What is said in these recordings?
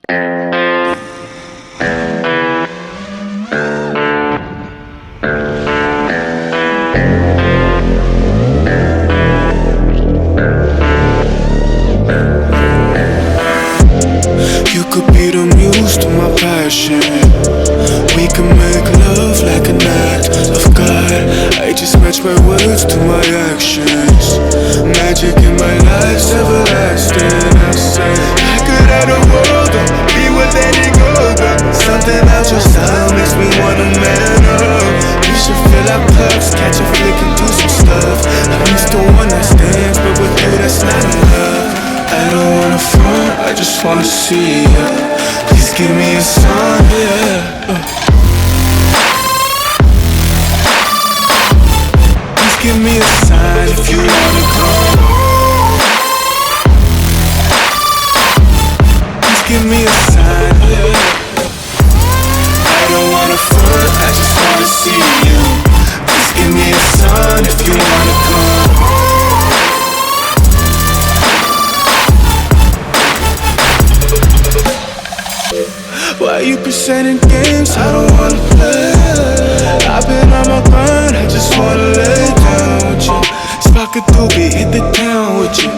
You could be the muse to my passion. We can make love like an act of God. I just match my words to my actions. Magic in my life's everlasting. I say I could have the world or be with any girl, but something about your style makes me wanna man up. You should fill our cups, catch a flick and do some stuff. I'm used to one night stands, but with you that's not enough. I don't wanna front, I just wanna see ya. Please give me a sign, yeah. Please give me a sign if you wanna come. Please give me a sign, yeah. I don't wanna front, I just wanna see you. Please give me a sign if you wanna come. Why you presenting games I don't wanna play? I've been on my grind, I just wanna lay down with you. Spark a doobie, hit the town with you.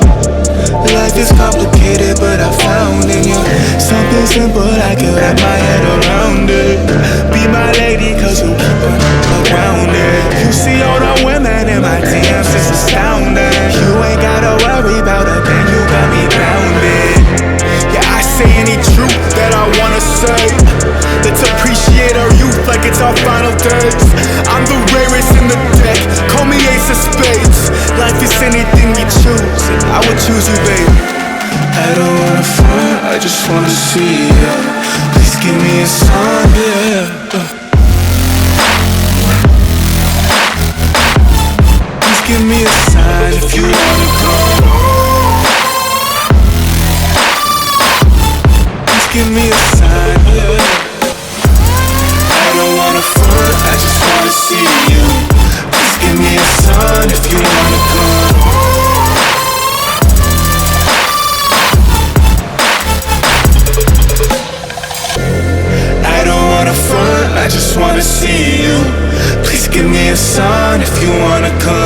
Life is complicated, but I found in you something simple, I can wrap my head around it. Be my lady, cause you keep it grounded. You see all the women in my DMs, it's astounding. You ain't gotta worry about a thing, you got me grounded. Yeah, I say any truth that I wanna say. Let's appreciate our youth like it's our final days. I'm the rarest in the deck, call me ace of spades. Life is anything you choose, and I would choose you, babe. I don't wanna front, I just wanna see ya. Please give me a sign, yeah. Please give me a sign if you wanna come. Give me a sign, yeah. I don't wanna front, I just wanna see you. Please give me a sign if you wanna come. I don't wanna front, I just wanna see you. Please give me a sign if you wanna come.